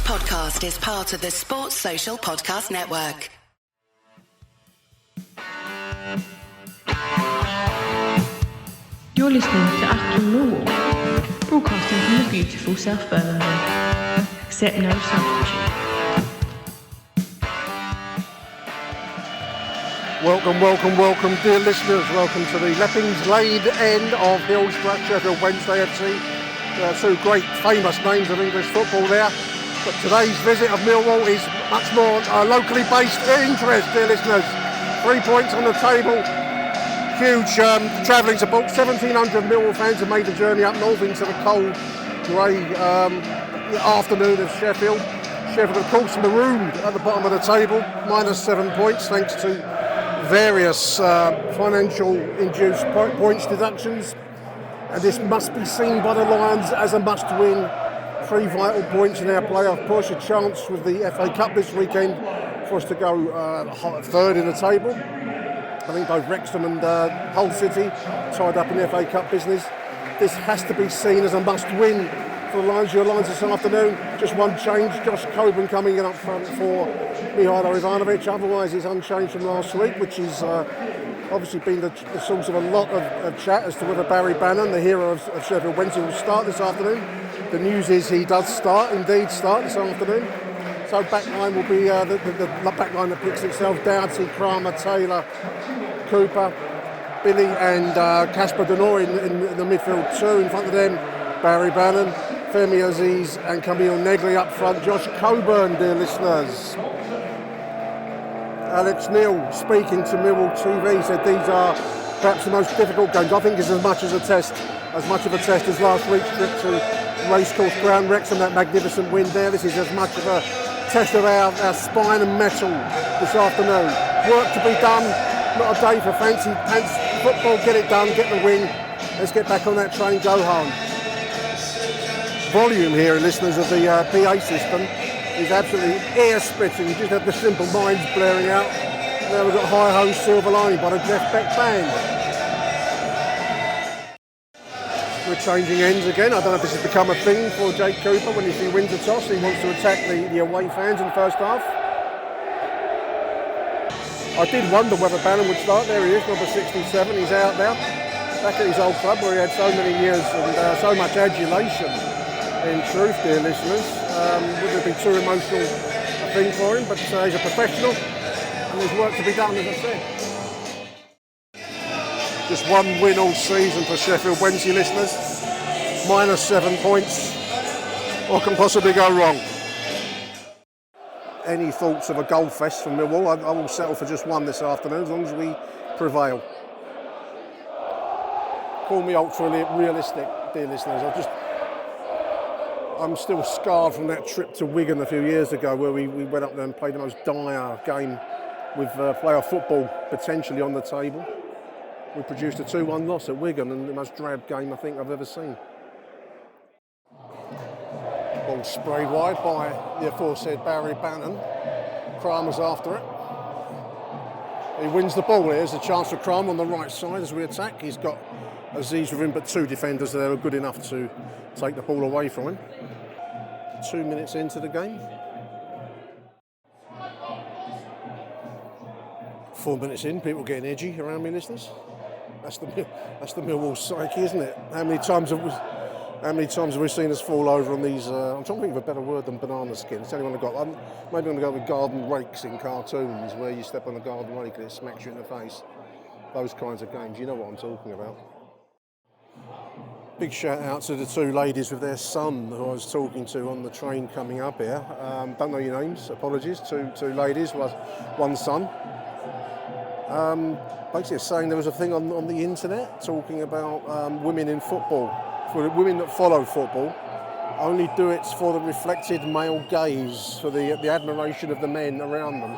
podcast is part of the Sports Social Podcast Network. You're listening to Achtung Millwall, broadcasting from the beautiful South Birmingham. Accept no substitute. Welcome, dear listeners. Welcome to the Leppings Lade end of Hillsborough, Sheffield Wednesday FC. Two great famous names of English football there. But today's visit of Millwall is much more locally based interest, dear listeners. 3 points on the table. Huge travelling support. 1,700 Millwall fans have made the journey up north into the cold, grey afternoon of Sheffield. Sheffield, of course, marooned at the bottom of the table, minus 7 points, thanks to various financial induced points deductions. And this must be seen by the Lions as a must-win. 3 vital points in our playoff push. A chance with the FA Cup this weekend for us to go third in the table. I think both Wrexham and Hull City tied up in the FA Cup business. This has to be seen as a must-win for the Lions. Your Lions this afternoon, just one change. Josh Coburn coming in up front for Mihailo Arrivederci. Otherwise, it's unchanged from last week, which is obviously been the source of a lot of chat as to whether Barry Bannon, the hero of Sheffield Wednesday, will start this afternoon. The news is he does indeed start this afternoon. So backline will be the backline that picks itself: Doughty, Kramer, Taylor, Cooper, Billy and Casper Denor in the midfield two. In front of them, Barry Bannon, Femi Aziz and Camille Negri up front. Josh Coburn, dear listeners. Alex Neil, speaking to Millwall TV, said these are perhaps the most difficult games. I think it's as much of a test as last week's trip to Racecourse Ground, Wrexham, that magnificent win there. This is as much of a test of our spine and metal this afternoon. Work to be done, not a day for fancy pants football. Get it done, get the win. Let's get back on that train, go home. Volume here, listeners, of the PA system is absolutely ear-splitting. You just had the Simple Minds blaring out. Now we've got Hi-Ho Silver Lining by the Jeff Beck Band. We're changing ends again. I don't know if this has become a thing for Jake Cooper when he wins a toss. He wants to attack the away fans in the first half. I did wonder whether Bannon would start. There he is, number 67. He's out now. Back at his old club where he had so many years and so much adulation. In truth, dear listeners, would it be too emotional a thing for him? But he's a professional and there's work to be done, as I said. Just one win all season for Sheffield Wednesday, listeners. Minus 7 points. What can possibly go wrong? Any thoughts of a goal fest from Millwall? I will settle for just one this afternoon as long as we prevail. Call me ultra realistic, dear listeners. I'm still scarred from that trip to Wigan a few years ago where we went up there and played the most dire game with playoff football potentially on the table. We produced a 2-1 loss at Wigan and the most drab game I think I've ever seen. Ball sprayed wide by the aforesaid Barry Bannon. Kramer's after it. He wins the ball. There's a chance for Kramer on the right side as we attack. He's got Aziz with him, but 2 defenders that are good enough to take the ball away from him. 2 minutes into the game. 4 minutes in, people getting edgy around me, listeners. That's the Millwall psyche, isn't it? How many times have we seen us fall over on these? I'm trying to think of a better word than banana skin. It's the only one I've got. Maybe I'm going to go with garden rakes in cartoons, where you step on a garden rake and it smacks you in the face. Those kinds of games. You know what I'm talking about. Big shout out to the 2 ladies with their son who I was talking to on the train coming up here. Don't know your names. Apologies. Two ladies, one son. Basically saying there was a thing on the internet talking about women in football, for the women that follow football, only do it for the reflected male gaze, for the admiration of the men around them.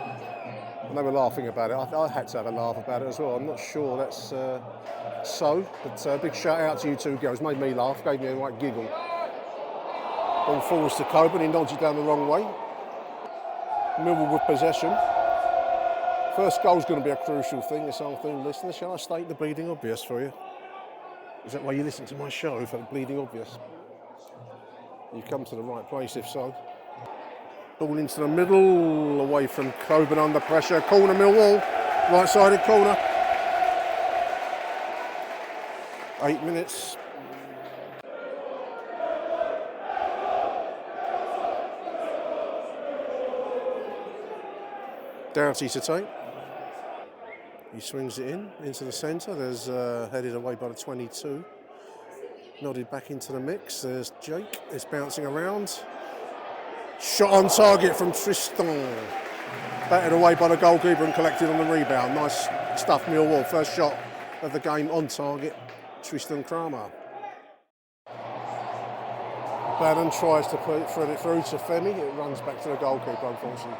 And they were laughing about it. I had to have a laugh about it as well. I'm not sure that's but big shout out to you 2 girls. Made me laugh, gave me a right giggle. Ball forwards to Coburn, he nods it down the wrong way. Millwall with possession. First goal's going to be a crucial thing this afternoon, listeners. Shall I state the bleeding obvious for you? Is that why you listen to my show, for the bleeding obvious? You've come to the right place, if so. Ball into the middle, away from Coburn under pressure. Corner Millwall, right-sided corner. 8 minutes. Doughty to take. He swings it into the centre. There's headed away by the 22. Nodded back into the mix. There's Jake. It's bouncing around. Shot on target from Tristan. Batted away by the goalkeeper and collected on the rebound. Nice stuff, Millwall. First shot of the game on target. Tristan Kramer. Bannon tries to thread it through to Femi. It runs back to the goalkeeper, unfortunately.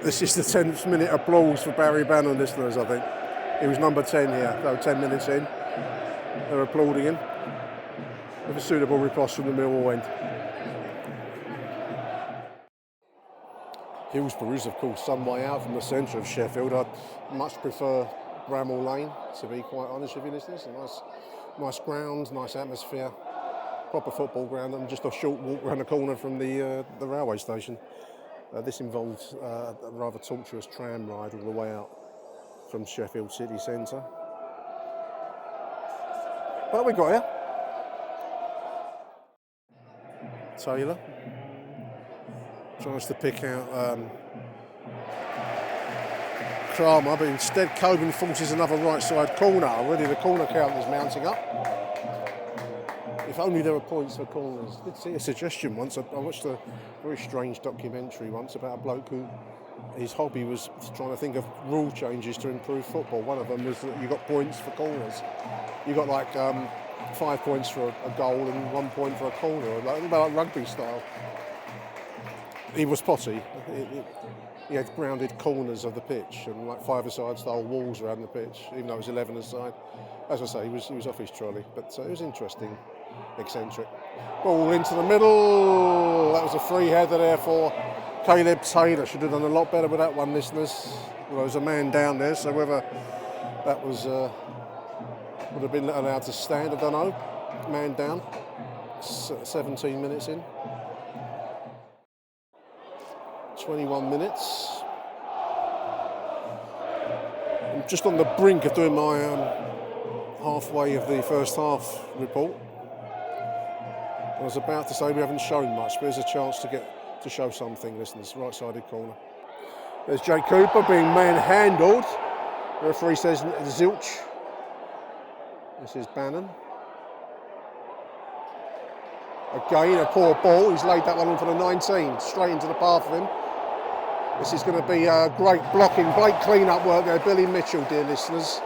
This is the 10th minute applause for Barry Bannon, listeners, I think. He was number 10 here, so 10 minutes in. They're applauding him with a suitable riposte from the Millwall end. Hillsborough is, of course, some way out from the centre of Sheffield. I'd much prefer Bramall Lane, to be quite honest with you, listeners. A nice ground, nice atmosphere, proper football ground, and just a short walk around the corner from the railway station. This involved a rather tortuous tram ride all the way out from Sheffield city centre. But we got here. Taylor tries to pick out Kramer, but instead Coburn forces another right side corner. Already the corner count is mounting up. If only there were points for corners. I did see a suggestion once. I watched a very strange documentary once about a bloke who his hobby was trying to think of rule changes to improve football. One of them was that you got points for corners. You got like 5 points for a goal and 1 point for a corner, about like rugby style. He was potty. He had grounded corners of the pitch and like five-a-side style walls around the pitch, even though it was 11-a-side. As I say, he was off his trolley, but it was interesting. Eccentric. Ball into the middle. That was a free header there for Caleb Taylor. Should have done a lot better with that one, listeners. Well, there was a man down there, so whether that was would have been allowed to stand, I don't know. Man down. 17 minutes in. 21 minutes. I'm just on the brink of doing my halfway of the first half report. I was about to say we haven't shown much, but there's a chance to show something, listeners. Right-sided corner. There's Jake Cooper being manhandled. The referee says zilch. This is Bannon. Again, a poor ball. He's laid that one on for the 19, straight into the path of him. This is going to be great blocking, great clean-up work there. Billy Mitchell, dear listeners.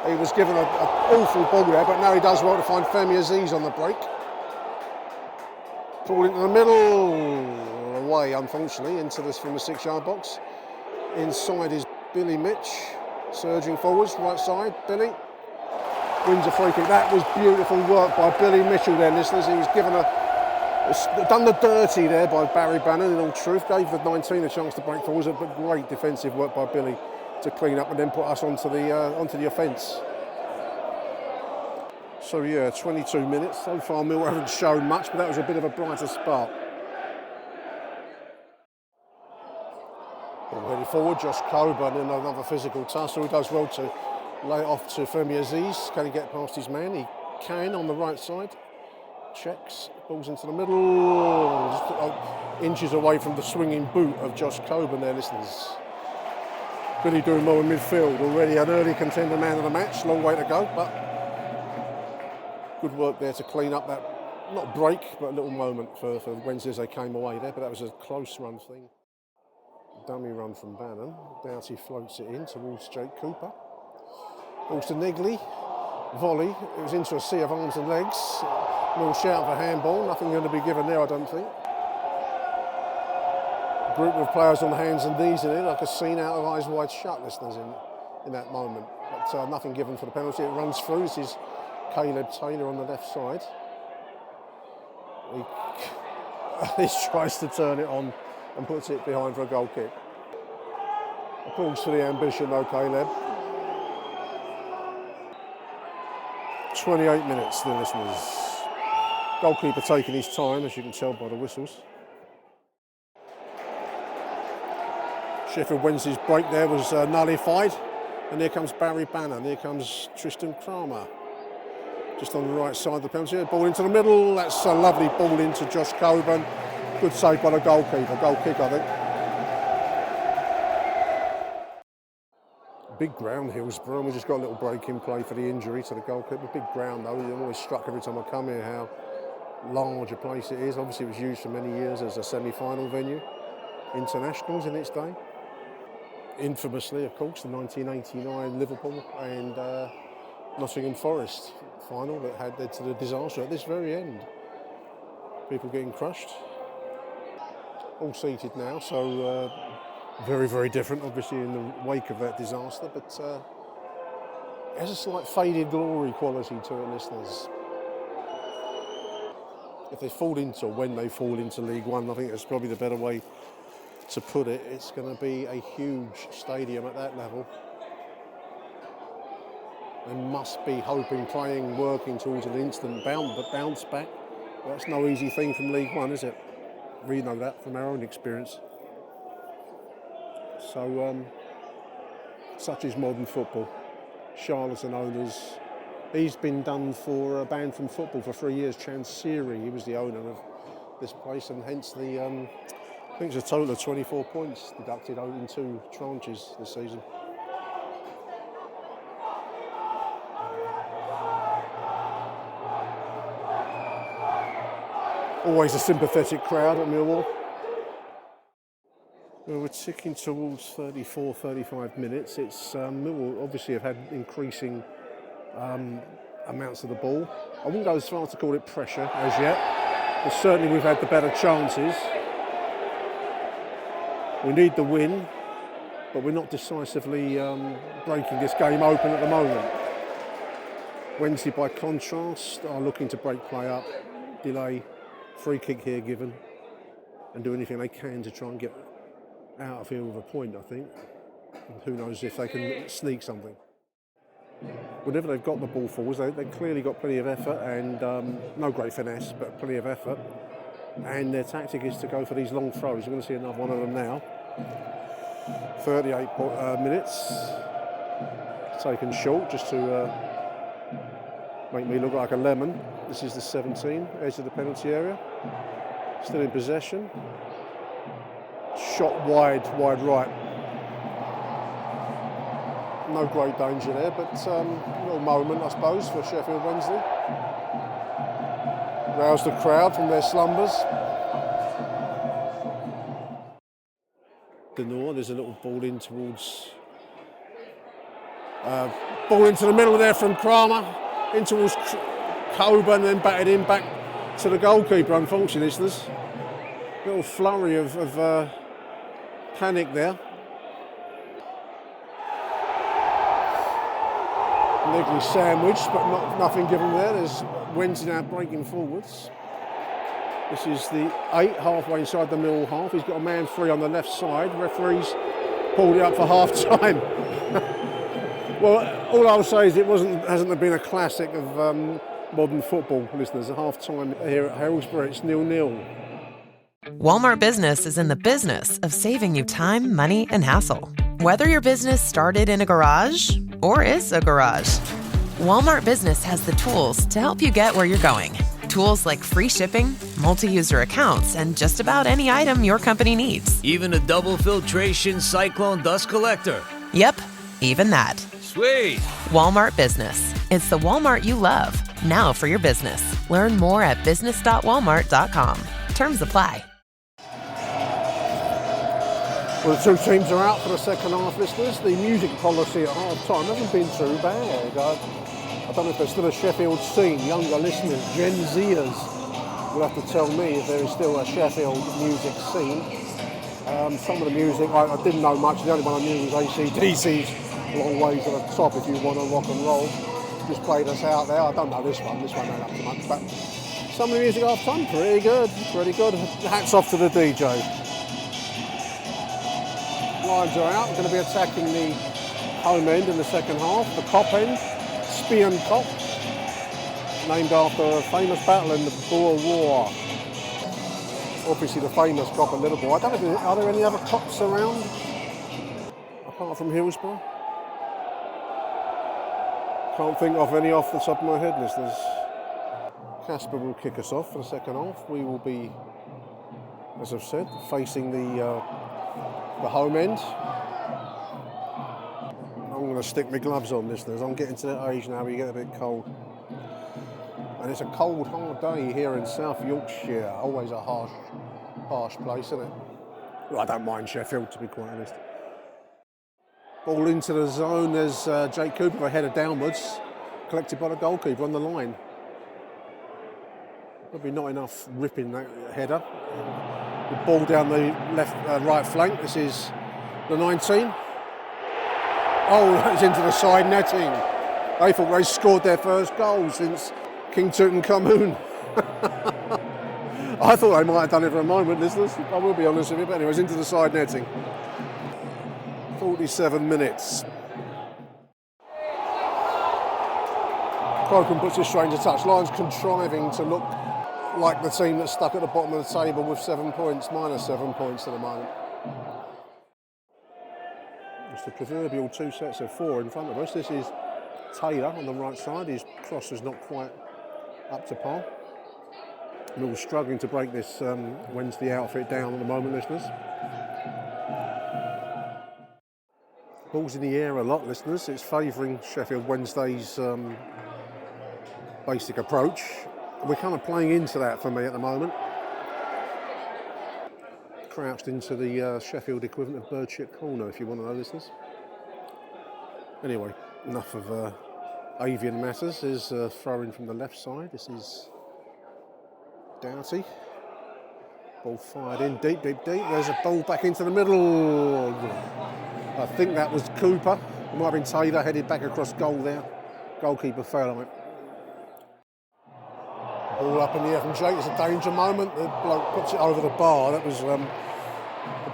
He was given an awful ball there, but now he does well to find Femi Aziz on the break. Ball into the middle, away unfortunately, into this from the 6-yard box. Inside is Billy Mitch, surging forwards, right side, Billy. Wins a free kick. That was beautiful work by Billy Mitchell there, listeners. He was given done the dirty there by Barry Bannon, in all truth. Gave the 19 a chance to break forwards, but great defensive work by Billy to clean up and then put us onto the offence. So yeah, 22 minutes. So far Mill haven't shown much, but that was a bit of a brighter spark. Already forward, Josh Coburn in another physical tussle. He does well to lay it off to Femi Aziz. Can he get past his man? He can on the right side. Checks, balls into the middle. Just inches away from the swinging boot of Josh Coburn there, listeners. Billy doing well in midfield. Already an early contender man of the match. Long way to go, but good work there to clean up that, not break, but a little moment for Wednesday as they came away there, but that was a close run thing. Dummy run from Bannon. Doughty floats it in towards Jake Cooper. Balls to Nigley. Volley. It was into a sea of arms and legs. Little shout for handball. Nothing going to be given there, I don't think. A group of players on hands and knees in it, like a scene out of Eyes Wide Shut, listeners, in that moment. But nothing given for the penalty. It runs through. This is Caleb Taylor on the left side. He tries to turn it on and puts it behind for a goal kick. Applause for the ambition though, Caleb. 28 minutes, the listeners. Goalkeeper taking his time, as you can tell by the whistles. Sheffield Wednesday's break there was nullified. And here comes Barry Banner, and here comes Tristan Kramer. Just on the right side of the penalty area, ball into the middle. That's a lovely ball into Josh Coburn. Good save by the goalkeeper, goal kick I think. Big ground, Hillsborough, and we just got a little break in play for the injury to the goalkeeper. Big ground though, I'm always struck every time I come here how large a place it is. Obviously it was used for many years as a semi-final venue. Internationals in its day. Infamously, of course, the 1989 Liverpool and Nottingham Forest final that had led to the disaster at this very end. People getting crushed. All seated now, so very, very different, obviously, in the wake of that disaster, but it has a slight faded glory quality to it, listeners. If they fall into, or when they fall into League One, I think that's probably the better way to put it. It's going to be a huge stadium at that level. And must be hoping, praying, working towards an instant bounce back. Well, that's no easy thing from League One, is it? We know that from our own experience. So, such is modern football. Charlatan owners. He's been banned from football for 3 years. Chansiri, he was the owner of this place, and hence the I think it's a total of 24 points deducted out in 2 tranches this season. Always a sympathetic crowd at Millwall. Well, we're ticking towards 34, 35 minutes. It's Millwall obviously have had increasing amounts of the ball. I wouldn't go as far to call it pressure as yet, but certainly we've had the better chances. We need the win, but we're not decisively breaking this game open at the moment. Wednesday, by contrast, are looking to break play up, delay, free kick here given, and do anything they can to try and get out of here with a point, I think. And who knows if they can sneak something. Whenever they've got the ball forwards, they've clearly got plenty of effort and no great finesse, but plenty of effort. And their tactic is to go for these long throws. You're going to see another one of them now. 38 minutes. Taken short just to make me look like a lemon. This is the 17, edge of the penalty area. Still in possession. Shot wide right. No great danger there, but a little moment, I suppose, for Sheffield Wednesday. Rouse the crowd from their slumbers. There's a little ball in towards... ball into the middle there from Kramer. In towards Coburn, then batted in back to the goalkeeper, unfortunately. There's a little flurry of panic there. Neatly sandwiched, but nothing given there. There's Wednesday now breaking forwards. This is the 8, halfway inside the Millwall half. He's got a man free on the left side. Referees pulled it up for half time. Well, all I'll say is it hasn't been a classic of modern football, listeners. At half time here at Hillsborough, it's 0-0. Walmart Business is in the business of saving you time, money, and hassle. Whether your business started in a garage or is a garage, Walmart Business has the tools to help you get where you're going. Tools like free shipping, multi-user accounts, and just about any item your company needs. Even a double filtration cyclone dust collector. Yep, even that. Sweet. Walmart Business. It's the Walmart you love. Now for your business. Learn more at business.walmart.com. Terms apply. Well, the two teams are out for the second half, listeners. The music policy at half-time hasn't been too bad. I don't know if there's still a Sheffield scene. Younger listeners, Gen Zers, will have to tell me if there is still a Sheffield music scene. Some of the music, I didn't know much. The only one I knew was AC/DC's Long Way to the Top, If You Want to Rock and Roll. Just played us out there. I don't know this one. This one ain't up to much. But some of the music half-time, pretty good. Hats off to the DJ. Lions are out, going to be attacking the home end in the second half, the Kop end, Spee and Kop. named after a famous battle in the Boer War. Obviously the famous copper Liverpool. I don't know, are there any other cops around? Apart from Hillsborough? Can't think of any off the top of my head, listeners. Casper will kick us off for the second half. We will be, as I've said, facing the home end. I'm going to stick my gloves on, listeners. I'm getting to that age now where you get a bit cold. And it's a cold, hard day here in South Yorkshire. Always a harsh place, isn't it? Well, I don't mind Sheffield, to be quite honest. Ball into the zone. There's Jake Cooper, a header downwards, collected by the goalkeeper on the line. Probably not enough ripping that header. The ball down the right flank. This is the 19. Oh, that's into the side netting. They thought they scored their first goal since King Tutankhamun. I thought they might have done it for a moment, listeners. I will be honest with you, but anyway, it's into the side netting. 47 minutes. Crocombe puts it straight into touch. Lions contriving to look like the team that's stuck at the bottom of the table with 7 points, minus 7 points at the moment. It's the proverbial 2 sets of 4 in front of us. This is Taylor on the right side. His cross is not quite up to par. We're struggling to break this Wednesday outfit down at the moment, listeners. Ball's in the air a lot, listeners. It's favouring Sheffield Wednesday's basic approach. We're kind of playing into that for me at the moment. Crouched into the Sheffield equivalent of bird shit corner, if you want to know, listeners. Anyway, enough of avian matters. There's a throw in from the left side. This is Doughty. Ball fired in deep. There's a ball back into the middle. I think that was Cooper. It might have been Taylor, headed back across goal there. Goalkeeper fell on it. Ball up in the air from Jake. It's a danger moment. The bloke puts it over the bar. That was the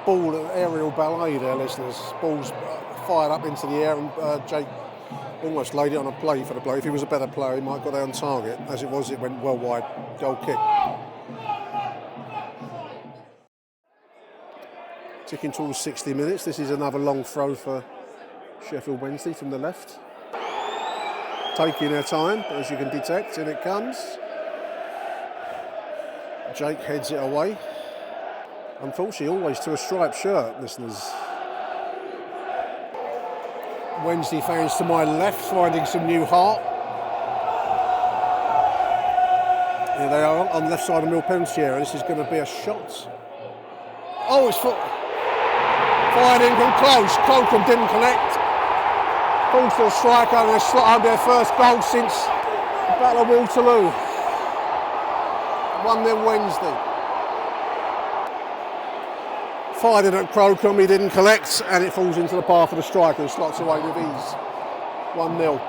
ball, aerial ballet there, listeners. Ball's fired up into the air, and Jake almost laid it on a plate for the bloke. If he was a better player, he might have got there on target. As it was, it went well wide. Goal kick. Ticking towards 60 minutes. This is another long throw for Sheffield Wednesday from the left. Taking their time, as you can detect, and it comes. Jake heads it away. Unfortunately, always to a striped shirt, listeners. Wednesday fans to my left, finding some new heart. Here they are on the left side of Mill penalty area. This is going to be a shot. Oh, it's fired in from close. Crocombe didn't connect. Falls to the striker, and they slot home their first goal since the Battle of Waterloo. 1-0 Wednesday. Fired in at Crocombe, he didn't collect, and it falls into the path of the striker, who slots away with ease. 1-0.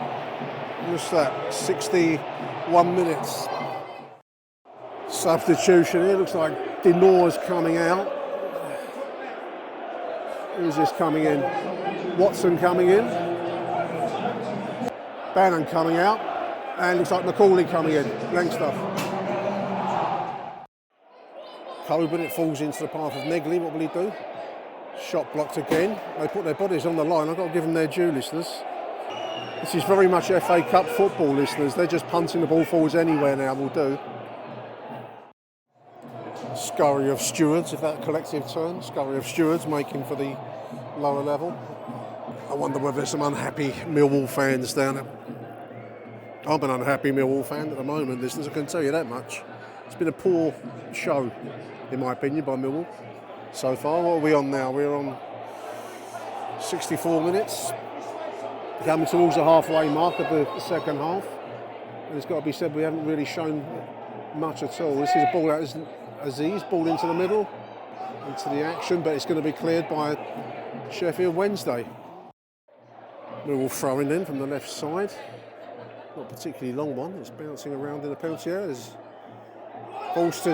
What's that? 61 minutes. Substitution here. Looks like Denore's coming out. Who's this coming in? Watson coming in. Bannon coming out. And looks like Macaulay coming in. Langstaff. Coburn, it falls into the path of Negley. What will he do? Shot blocked again. They put their bodies on the line. I've got to give them their due, listeners. This is very much FA Cup football, listeners. They're just punting the ball forwards anywhere now will do. Scurry of stewards, if that collective term. Scurry of stewards making for the lower level. I wonder whether there's some unhappy Millwall fans down there. I'm an unhappy Millwall fan at the moment, listeners. I can tell you that much. It's been a poor show, in my opinion, by Millwall so far. What are we on now? We're on 64 minutes. Coming towards the halfway mark of the second half. And it's got to be said, we haven't really shown much at all. This is a ball out of Aziz, ball into the middle, into the action, but it's going to be cleared by Sheffield Wednesday. Millwall throwing in from the left side. Not a particularly long one. It's bouncing around in the penalty area. There's balls to...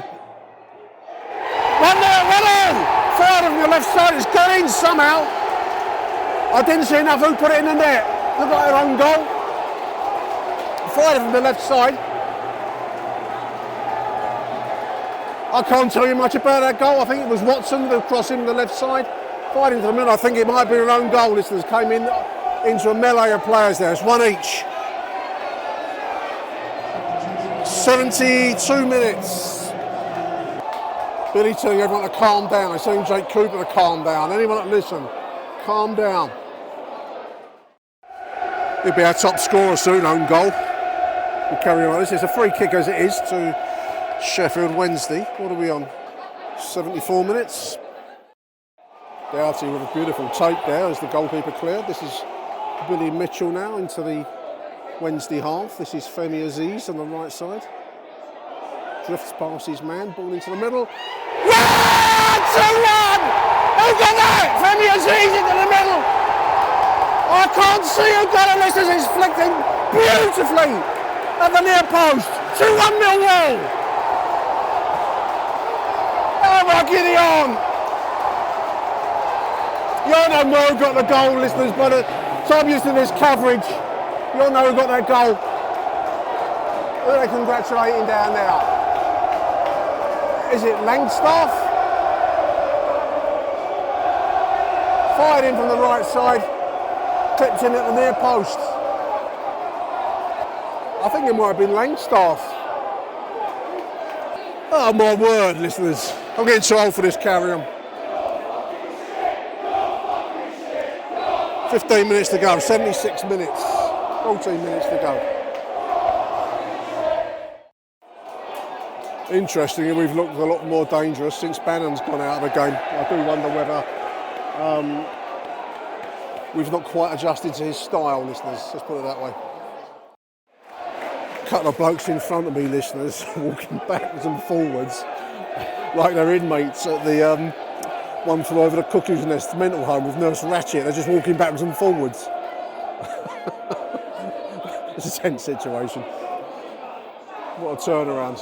Run in! Fired from the left side. It's gone in somehow. I didn't see enough who put it in the net. Look like their own goal. Fired from the left side. I can't tell you much about that goal. I think it was Watson that crossed him to the left side. Right into the middle. I think it might be an own goal. Listeners came into a melee of players there. It's one each. 72 minutes. Billy telling everyone to calm down. They're telling Jake Cooper to calm down. Anyone that listen, calm down. He'll be our top scorer soon, own goal. We'll carry on. This is a free kick as it is to Sheffield Wednesday. What are we on? 74 minutes. Doughty with a beautiful take there as the goalkeeper cleared. This is Billy Mitchell now into the Wednesday half. This is Femi Aziz on the right side. Drifts past his man, ball into the middle. Yeah! 2-1! Who got that? Femi Aziz into the middle. I can't see who got it. This is flicked beautifully at the near post. 2-1 Millwall. Oh my Gideon! You'll know who got the goal, listeners, by the time you're to this coverage, you'll know who got that goal. Who are they congratulating down there? Is it Langstaff? Fired in from the right side, clipped in at the near post. I think it might have been Langstaff. Oh my word, listeners. I'm getting too old for this carry on. 15 minutes to go, 76 minutes, 14 minutes to go. Interestingly, we've looked a lot more dangerous since Bannon's gone out of the game. I do wonder whether we've not quite adjusted to his style, listeners, let's put it that way. A couple of blokes in front of me, listeners, walking backwards and forwards like they're inmates at the one flew over the Cuckoo's Nest mental home with Nurse Ratchet. They're just walking backwards and forwards. It's a tense situation. What a turnaround.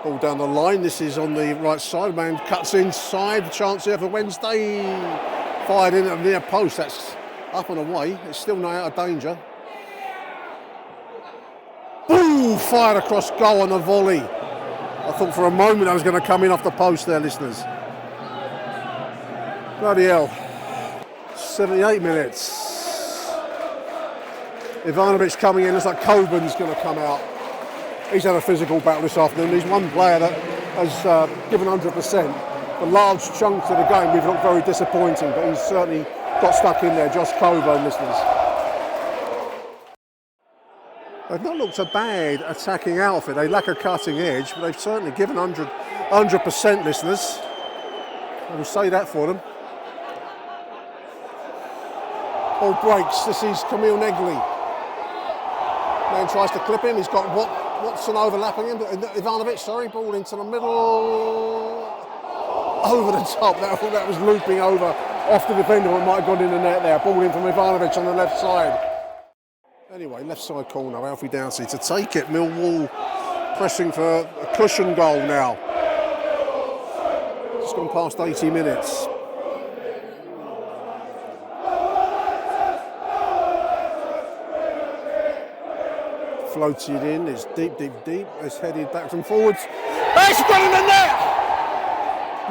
Ball down the line. This is on the right side. Man cuts inside. Chance here for Wednesday. Fired in at the near post. That's up and away. It's still not out of danger. Boom! Fired across goal on a volley. I thought for a moment I was going to come in off the post there, listeners. Bloody hell. 78 minutes. Ivanovic coming in, looks like Coburn's going to come out. He's had a physical battle this afternoon. He's one player that has given 100%. The large chunks of the game we've looked very disappointing, but he's certainly got stuck in there. Josh Coburn, listeners. They've not looked a bad attacking outfit. They lack a cutting edge, but they've certainly given 100%, listeners. I will say that for them. Ball breaks. This is Camille Negley. Man tries to clip him. He's got Watson overlapping him. Ivanovic, sorry, ball into the middle. Over the top. That was looping over off the defender. It might have gone in the net there. Ball in from Ivanovic on the left side. Anyway, left side corner, Alfie Dowsey to take it. Millwall pressing for a cushion goal now. Just gone past 80 minutes. Floated in, it's deep. It's headed back and forwards. It's got in the net!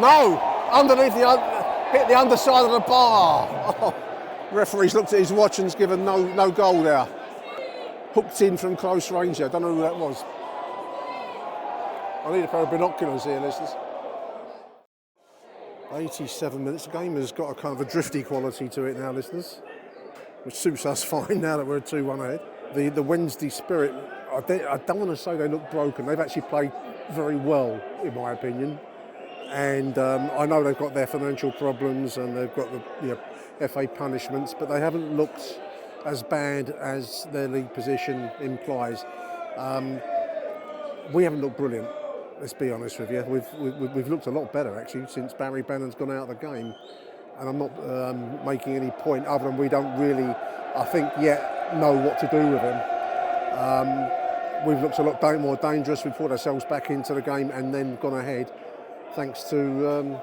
No, underneath hit the underside of the bar. Oh, referee's looked at his watch and's given no goal there. Hooked in from close range there. I don't know who that was. I need a pair of binoculars here, listeners. 87 minutes. The game has got a kind of a drifty quality to it now, listeners, which suits us fine now that we're 2-1 ahead. The Wednesday spirit, I don't want to say they look broken. They've actually played very well, in my opinion. And I know they've got their financial problems and they've got the FA punishments, but they haven't looked as bad as their league position implies. We haven't looked brilliant, let's be honest with you. We've looked a lot better actually since Barry Bannon's gone out of the game, and I'm not making any point other than we don't really, I think, yet know what to do with him. We've looked a lot more dangerous. We've put ourselves back into the game and then gone ahead, thanks to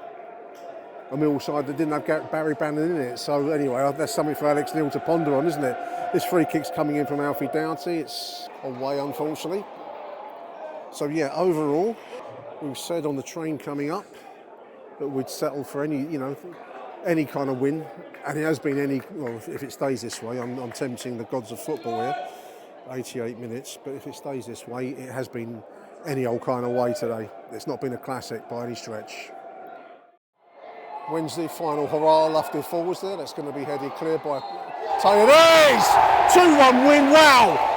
a Mill side that didn't have Barry Bannon in it. So anyway, that's something for Alex Neil to ponder on, isn't it? This free kick's coming in from Alfie Doughty. It's away, unfortunately. So yeah, overall, we've said on the train coming up that we'd settle for any kind of win, and it has been any. Well, if it stays this way, I'm tempting the gods of football here. 88 minutes, but if it stays this way, it has been any old kind of way today. It's not been a classic by any stretch. Wednesday, final hurrah, Lufty forwards there. That's going to be headed clear by Taylor. There it is! 2-1 win, wow!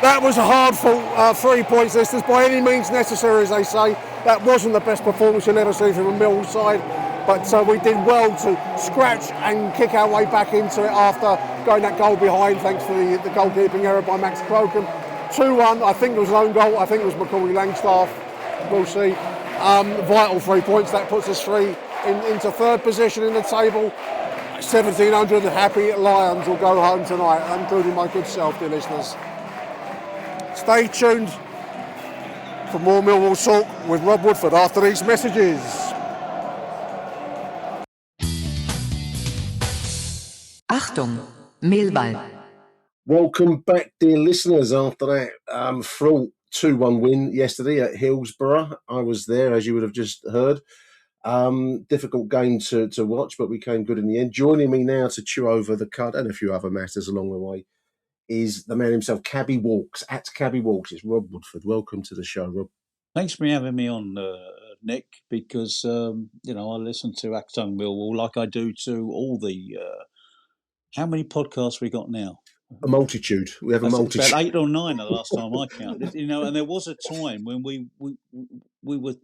That was a hard-fought 3 points, listeners, by any means necessary, as they say. That wasn't the best performance you'll ever see from a Millwall side, but we did well to scratch and kick our way back into it after going that goal behind, thanks to the goalkeeping error by Max Crocombe. 2-1, I think it was his own goal, I think it was Macaulay Langstaff, we'll see. Vital 3 points, that puts us into third position in the table. 1,700 happy Lions will go home tonight, including my good self, dear listeners. Stay tuned for more Millwall talk with Rob Woodford after these messages. Achtung, Millwall. Welcome back, dear listeners, after that fraught 2-1 win yesterday at Hillsborough. I was there, as you would have just heard. Difficult game to watch, but we came good in the end. Joining me now to chew over the cud and a few other matters along the way is the man himself, Cabby Walks, at Cabby Walks. It's Rob Woodford. Welcome to the show, Rob. Thanks for having me on, Nick, because, I listen to Achtung Millwall like I do to all the... how many podcasts we got now? A multitude. We have a multitude. About 8 or 9 the last time I counted. And there was a time when we were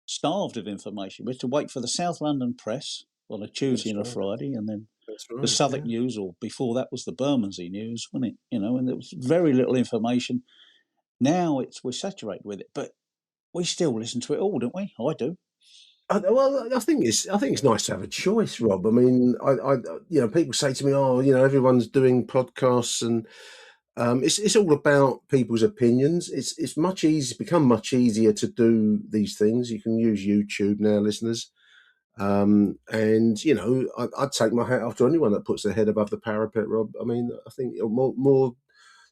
starved of information. We had to wait for the South London Press on a Tuesday and a Friday, and then the Southwark News, or before that was the Bermondsey News, wasn't it? And there was very little information. Now we're saturated with it, but we still listen to it all, don't we? I do. Well, I think it's nice to have a choice, Rob. I mean, people say to me, everyone's doing podcasts, and it's all about people's opinions. It's become much easier to do these things. You can use YouTube now, listeners. I'd take my hat off to anyone that puts their head above the parapet, Rob. I mean, I think the more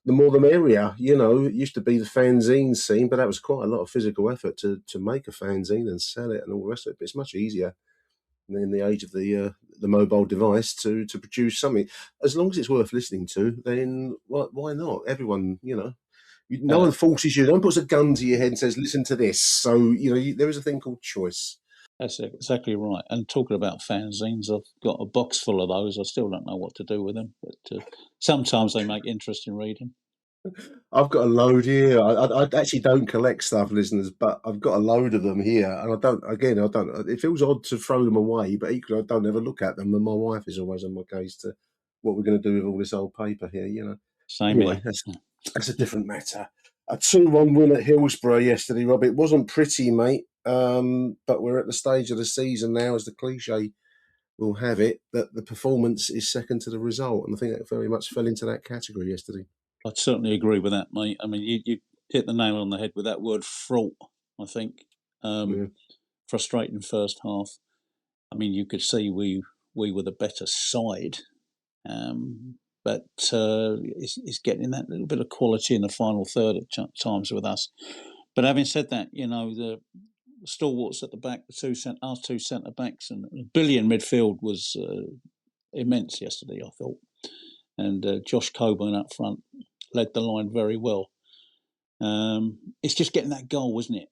the merrier. It used to be the fanzine scene, but that was quite a lot of physical effort to make a fanzine and sell it and all the rest of it. But it's much easier in the age of the mobile device to produce something. As long as it's worth listening to, then why not? Everyone, no one forces you. No one puts a gun to your head and says, listen to this. So, there is a thing called choice. That's exactly right. And talking about fanzines, I've got a box full of those. I still don't know what to do with them, but sometimes they make interesting reading. I've got a load here. I actually don't collect stuff, listeners, but I've got a load of them here, and I don't. It feels odd to throw them away, but equally, I don't ever look at them. And my wife is always on my case to what we're going to do with all this old paper here. Same anyway, that's a different matter. A 2-1 win at Hillsborough yesterday, Rob. It wasn't pretty, mate. But we're at the stage of the season now, as the cliche will have it, that the performance is second to the result, and I think that very much fell into that category yesterday. I'd certainly agree with that, mate. I mean, you hit the nail on the head with that word fraught, I think. Frustrating first half. I mean, you could see we were the better side, but it's getting that little bit of quality in the final third at times with us. But having said that, the stalwarts at the back, our two centre-backs, and Billy in midfield was immense yesterday, I thought. And Josh Coburn up front led the line very well. It's just getting that goal, isn't it?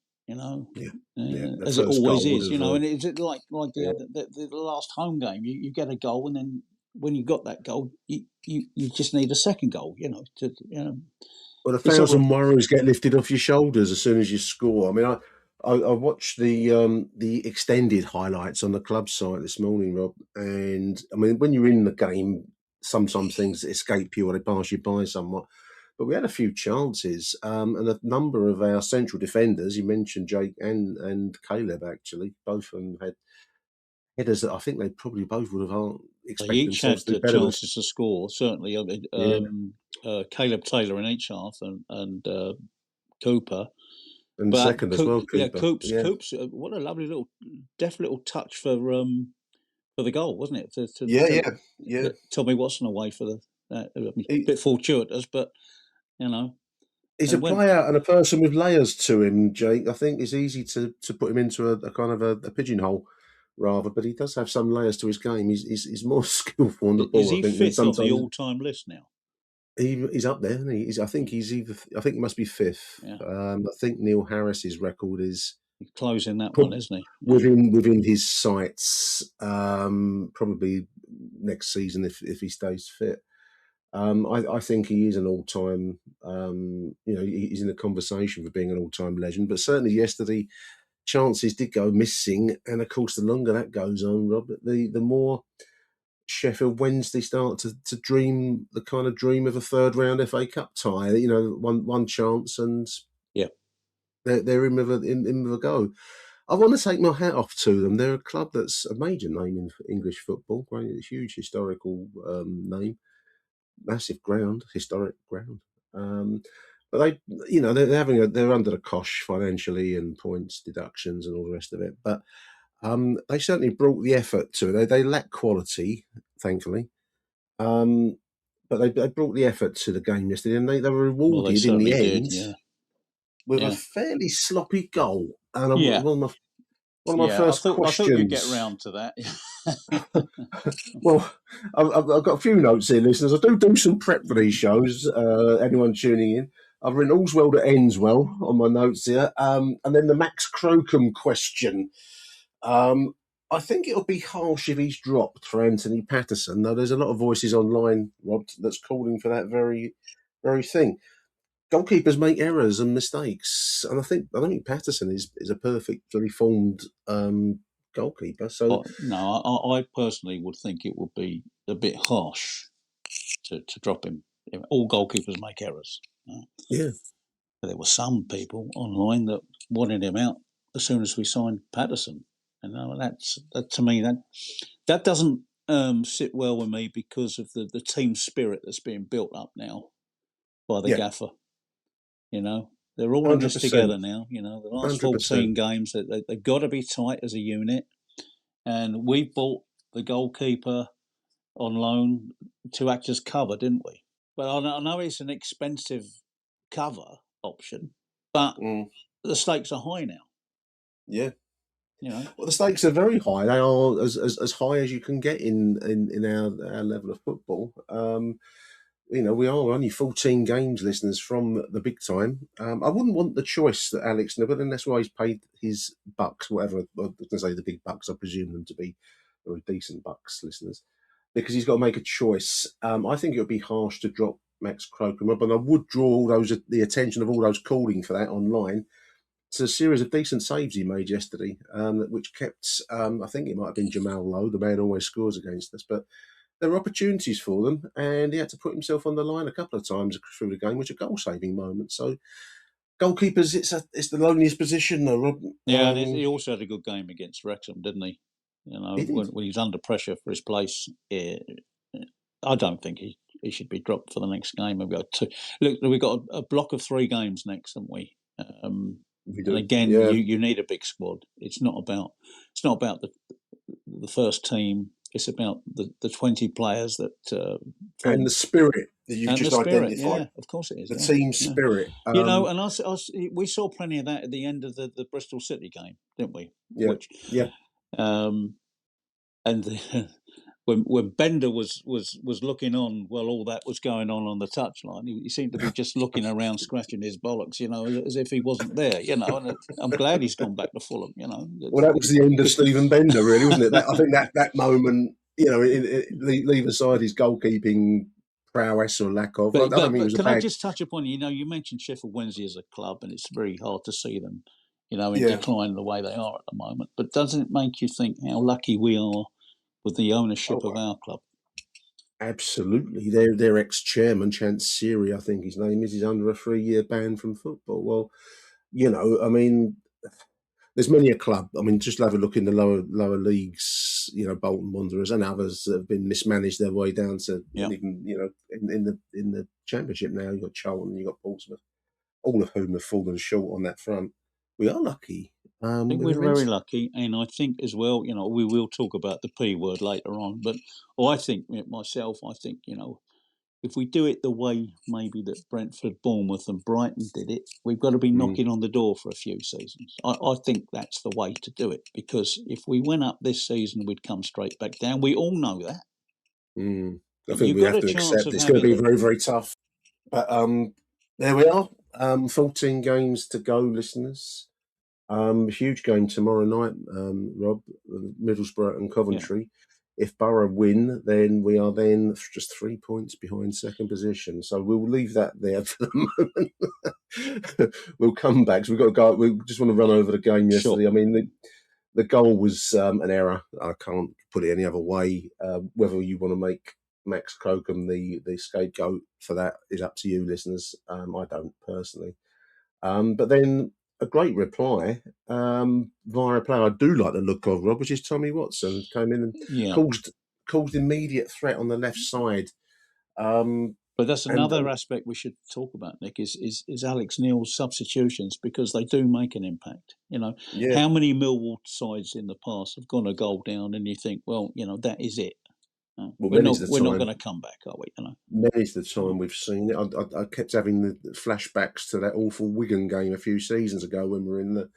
As it always is. And is it like the last home game? You get a goal, and then when you got that goal, you just need a second goal. Well, 1,000 worries get lifted off your shoulders as soon as you score. I mean, I watched the extended highlights on the club site this morning, Rob, and I mean, when you're in the game, sometimes things escape you or they pass you by somewhat. But we had a few chances, and a number of our central defenders, you mentioned Jake and Caleb, actually, both of them had headers that I think they probably both would have expected each themselves had to do better. chances to score, certainly. Caleb Taylor in each half and Cooper. And second as well, Cooper. Yeah, Coops. What a lovely deft little touch for the goal, wasn't it? Tommy Watson away for a bit fortuitous, but He's a player and a person with layers to him, Jake. I think it's easy to put him into a kind of a pigeonhole, rather. But he does have some layers to his game. He's more skillful on the ball. Is he I think, fifth on the all-time list now? He's up there, isn't he? I think he's either. I think he must be fifth. Yeah. I think Neil Harris's record is He's closing that one, isn't he? Within his sights, probably next season if he stays fit. I think he is an all-time. He's in the conversation for being an all-time legend. But certainly yesterday, chances did go missing, and of course, the longer that goes on, Rob, the more Sheffield Wednesday start to dream the kind of dream of a third-round FA Cup tie. You know, one chance, and they're in with a go. I want to take my hat off to them. They're a club that's a major name in English football. Great, huge historical name. Massive ground, historic ground. But they're under the cosh financially and points deductions and all the rest of it. But they certainly brought the effort to it. They lack quality, thankfully. But they brought the effort to the game yesterday, and they were rewarded in the end with a fairly sloppy goal. And one of my first questions. I thought you'd get round to that. Well, I've got a few notes here, listeners. I do some prep for these shows. Anyone tuning in, I've written "All's well that ends well" on my notes here, and then the Max Crocombe question. I think it'll be harsh if he's dropped for Anthony Patterson. Though there's a lot of voices online, Rob, that's calling for that very thing. Goalkeepers make errors and mistakes, and I don't think Patterson is a perfectly formed goalkeeper. So I personally would think it would be a bit harsh to drop him. All goalkeepers make errors. Yeah, there were some people online that wanted him out as soon as we signed Patterson, and that to me that doesn't sit well with me because of the team spirit that's being built up now by the gaffer. You know, they're all in this together now. You know, the last 14 games, they've got to be tight as a unit. And we bought the goalkeeper on loan to act as cover, didn't we? But I know it's an expensive cover option, but the stakes are high now. Yeah. You know, well, the stakes are very high. They are as high as you can get in our level of football. We are only 14 games, listeners, from the big time. I wouldn't want the choice that Alex, but then that's why he's paid his bucks, whatever. I was going to say the big bucks. I presume them to be very decent bucks, listeners, because he's got to make a choice. I think it would be harsh to drop Max Crocombe, but I would draw the attention of all those calling for that online to a series of decent saves he made yesterday, which kept. I think it might have been Jamal Lowe, the man who always scores against us, but there were opportunities for them, and he had to put himself on the line a couple of times through the game, which are goal-saving moments. So, goalkeepers, it's the loneliest position, though, Rob. Yeah, and he also had a good game against Wrexham, didn't he? You know, when he's under pressure for his place, I don't think he should be dropped for the next game. We've got two. Look, we've got a block of 3 games next, haven't we? We do. And again, you need a big squad. It's not about the first team. It's about the 20 players that and the spirit that you've just identified. Yeah, of course it is. The team spirit. You know, and we saw plenty of that at the end of the Bristol City game, didn't we? Yeah. And when Bender was looking on while all that was going on the touchline, he seemed to be just looking around, scratching his bollocks, you know, as if he wasn't there, you know. And I'm glad he's gone back to Fulham, you know. Well, that was the end of Stephen Bender, really, wasn't it? I think that moment, you know, leave aside his goalkeeping prowess or lack of. I just touch upon, you know, you mentioned Sheffield Wednesday as a club, and it's very hard to see them, you know, in decline the way they are at the moment. But doesn't it make you think how lucky we are with the ownership of our club? Absolutely. Their ex-chairman, Chance Siri, I think his name is under a 3-year ban from football. Well, you know, I mean, there's many a club. I mean, just have a look in the lower leagues, you know, Bolton Wanderers and others that have been mismanaged their way down to even, you know, in the Championship now. You've got Charlton, you've got Portsmouth, all of whom have fallen short on that front. We are lucky. I think we're very lucky, and I think as well, you know, we will talk about the P word later on, but I think, you know, if we do it the way maybe that Brentford, Bournemouth and Brighton did it, we've got to be knocking on the door for a few seasons. I think that's the way to do it, because if we went up this season, we'd come straight back down. We all know that. I think we have to accept it's going to be very, very tough. But there we are. 14 games to go, listeners. Huge game tomorrow night, Rob, Middlesbrough and Coventry. Yeah. If Borough win, then we are then just 3 points behind second position. So we'll leave that there for the moment. We'll come back. So we've got to go. We just want to run over the game yesterday. Sure. I mean, the goal was an error. I can't put it any other way. Whether you want to make Max Crocombe the scapegoat for that is up to you, listeners. I don't personally. But then a great reply via a player I do like the look of, Rob, which is Tommy Watson. Came in and caused immediate threat on the left side. But that's another aspect we should talk about, Nick, is Alex Neil's substitutions, because they do make an impact. How many Millwall sides in the past have gone a goal down and you think, well, that is it. We're not going to come back, are we? Many's the time we've seen it. I kept having the flashbacks to that awful Wigan game a few seasons ago when we were in the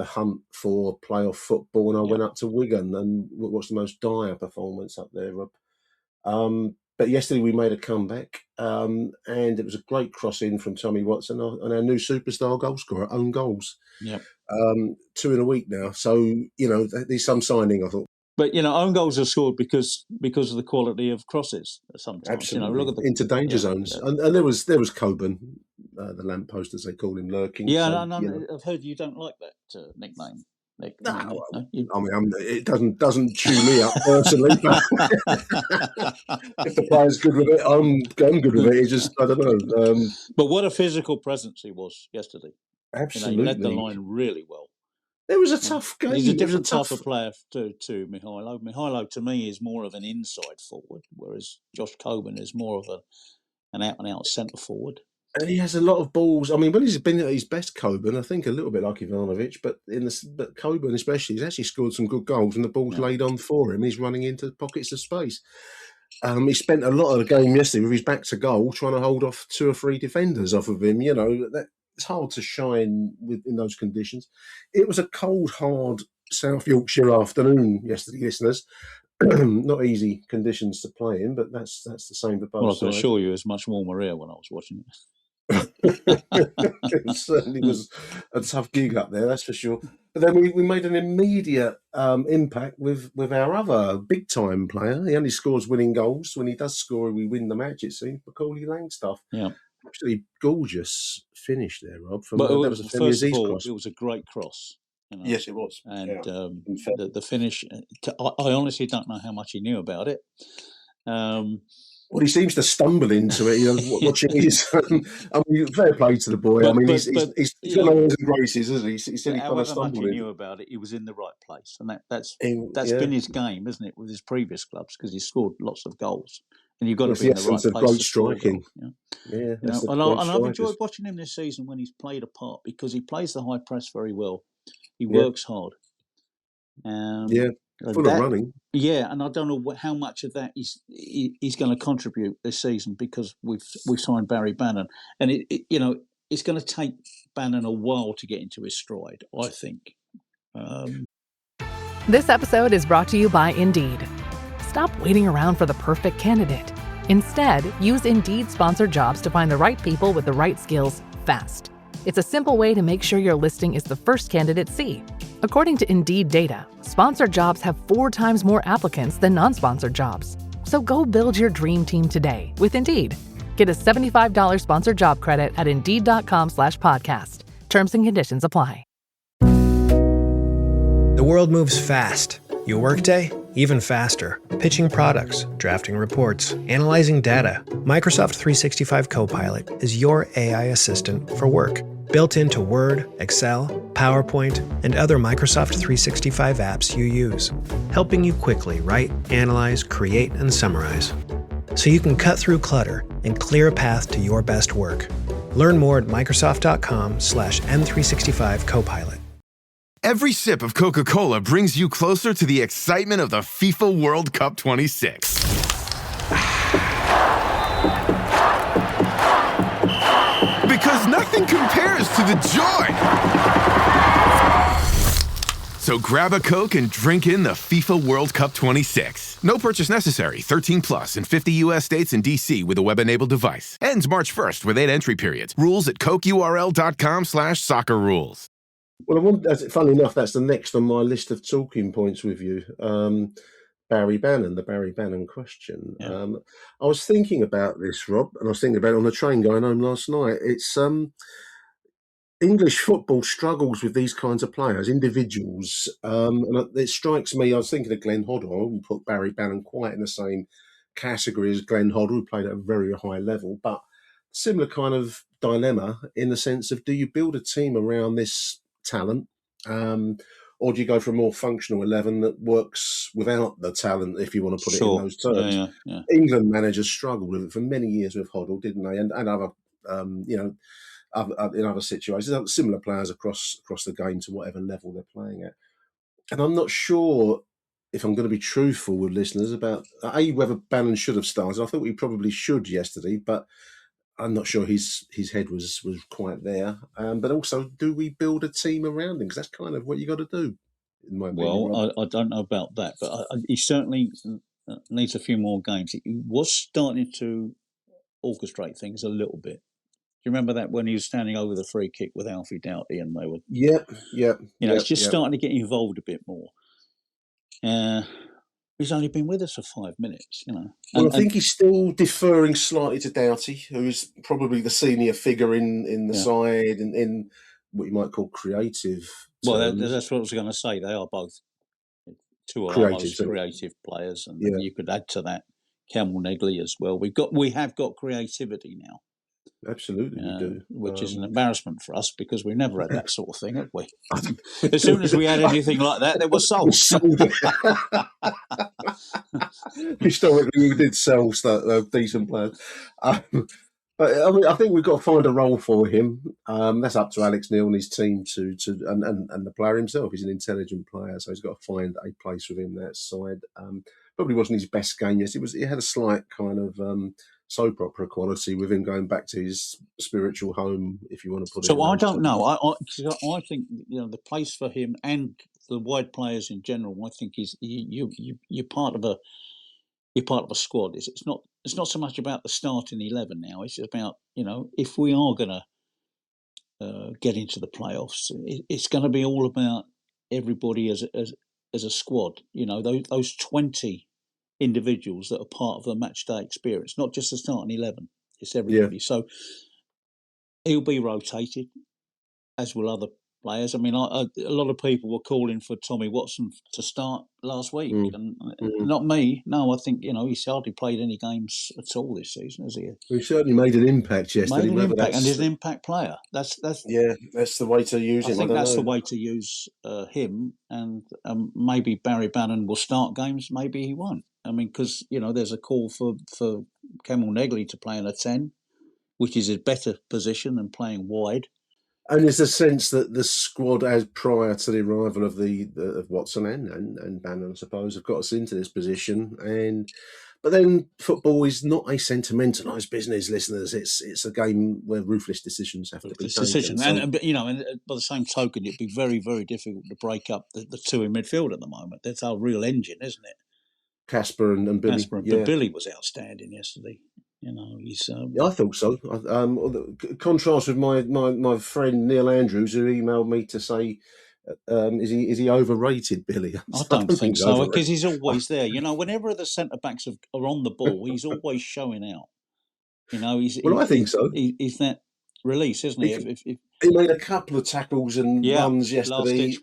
hunt for playoff football, and I went up to Wigan and watched the most dire performance up there, Rob. But yesterday we made a comeback, and it was a great cross in from Tommy Watson and our new superstar goal scorer, own goals. Yep. 2 in a week now. So, there's some signing, I thought. But, own goals are scored because of the quality of crosses sometimes. Absolutely. Look at into danger zones. Yeah. And there was Coburn, the lamppost, as they call him, lurking. Yeah, so, I've heard you don't like that nickname. Nick. No, I mean, it doesn't chew me up personally. But if the player's good with it, I'm good with it. It's just, I don't know. But what a physical presence he was yesterday. Absolutely. He led the line really well. It was a tough game. He's a different type of player to Mihailo. Mihailo, to me, is more of an inside forward, whereas Josh Coburn is more of an out-and-out centre forward. And he has a lot of balls. I mean, when he's been at his best, Coburn, I think a little bit like Ivanovic, but Coburn especially, he's actually scored some good goals and the ball's laid on for him. He's running into pockets of space. He spent a lot of the game yesterday with his back to goal trying to hold off 2 or 3 defenders off of him. It's hard to shine in those conditions. It was a cold, hard South Yorkshire afternoon yesterday, listeners. Not easy conditions to play in, but that's the same for both sides. Well, I can assure you it was much warmer here when I was watching it. It certainly was a tough gig up there, that's for sure. But then we made an immediate impact with our other big-time player. He only scores winning goals. When he does score, we win the match, it seems. Macaulay Langstaff. Yeah. Absolutely gorgeous finish there, Rob. But it was a great cross. Yes, it was. And the finish, I honestly don't know how much he knew about it. Well, he seems to stumble into it. Watching his, I mean, fair play to the boy. He's got no graces, isn't he? He said he kind of stumbled. However much he knew about it, he was in the right place, and that's been his game, isn't it, with his previous clubs, because he scored lots of goals. And you've got to be in the right place. Great striking. I've enjoyed watching him this season when he's played a part, because he plays the high press very well. He works hard. Full of running. Yeah, and I don't know how much of that he's going to contribute this season, because we've signed Barry Bannon, and it's going to take Bannon a while to get into his stride, I think. This episode is brought to you by Indeed. Stop waiting around for the perfect candidate. Instead, use Indeed sponsored jobs to find the right people with the right skills fast. It's a simple way to make sure your listing is the first candidates see. According to Indeed data, sponsored jobs have 4 times more applicants than non-sponsored jobs. So go build your dream team today with Indeed. Get a $75 sponsored job credit at Indeed.com/podcast. Terms and conditions apply. The world moves fast. Your workday, even faster. Pitching products, drafting reports, analyzing data. Microsoft 365 Copilot is your AI assistant for work. Built into Word, Excel, PowerPoint, and other Microsoft 365 apps you use. Helping you quickly write, analyze, create, and summarize. So you can cut through clutter and clear a path to your best work. Learn more at Microsoft.com/M365 Copilot. Every sip of Coca-Cola brings you closer to the excitement of the FIFA World Cup 26. Nothing compares to the joy. So grab a Coke and drink in the FIFA World Cup 26. No purchase necessary. 18 plus in 50 U.S. states and D.C. with a web-enabled device. Ends March 1st with 8 entry periods. Rules at cokeurl.com/soccer rules. Well, funny enough, that's the next on my list of talking points with you. Barry Bannon, the Barry Bannon question. Yeah. I was thinking about this, Rob, and I was thinking about it on the train going home last night. It's English football struggles with these kinds of players, individuals, and it strikes me. I was thinking of Glenn Hoddle. I wouldn't put Barry Bannon quite in the same category as Glenn Hoddle, who played at a very high level, but similar kind of dilemma in the sense of, do you build a team around this talent, or do you go for a more functional 11 that works without the talent, if you want to put it in those terms? Yeah. England managers struggled with it for many years with Hoddle, didn't they? And other, in other situations, similar players across the game to whatever level they're playing at. And I'm not sure, if I'm going to be truthful with listeners, about whether Bannon should have started. I thought he probably should yesterday, but I'm not sure his head was quite there. But also, do we build a team around him? Because that's kind of what you got to do. In my opinion, I don't know about that, but he certainly needs a few more games. He was starting to orchestrate things a little bit. Do you remember that when he was standing over the free kick with Alfie Doughty and they were... Yeah. It's just starting to get involved a bit more. He's only been with us for 5 minutes, Well, I think he's still deferring slightly to Doughty, who's probably the senior figure in the side and in what you might call creative. Well, that's what I was going to say. They are both two of our most creative players, and you could add to that Campbell Negley as well. We have got creativity now. Absolutely, we do. Which is an embarrassment for us because we've never had that sort of thing, have we? As soon as we had anything like that, they were sold. Historically, we did sell decent players. But I mean, I think we've got to find a role for him. That's up to Alex Neil and his team and the player himself. He's an intelligent player, so he's got to find a place within that side. Probably wasn't his best game. Yes, he had a slight kind of soap opera quality with him going back to his spiritual home, if you want to put it. So I don't know. I think the place for him and the wide players in general. I think is you're part of a squad. It's not so much about the starting 11 now. It's about if we are going to get into the playoffs, it's going to be all about everybody as a squad. Those 20 individuals that are part of the match day experience, not just the starting 11. It's everybody. So he'll be rotated, as will other players. I mean, a lot of people were calling for Tommy Watson to start last week, and not me. No, I think he's hardly played any games at all this season, has he? He certainly made an impact yesterday. And he's an impact player. That's the way to use him. I think that's the way to use him, and maybe Barry Bannon will start games. Maybe he won't. I mean, because there's a call for Campbell Negley to play in a 10, which is a better position than playing wide. And there's a sense that the squad, as prior to the arrival of Watson and Bannon, I suppose, have got us into this position. But then football is not a sentimentalised business, listeners. It's a game where ruthless decisions have to be taken. And by the same token, it'd be very, very difficult to break up the two in midfield at the moment. That's our real engine, isn't it? Casper and Billy. But Billy was outstanding yesterday. He's. I thought so. Contrast with my friend Neil Andrews, who emailed me to say, is he overrated, Billy? I don't think so, because he's always there. Whenever the centre backs are on the ball, he's always showing out. I think so. He's that release, isn't he? He made a couple of tackles and runs yesterday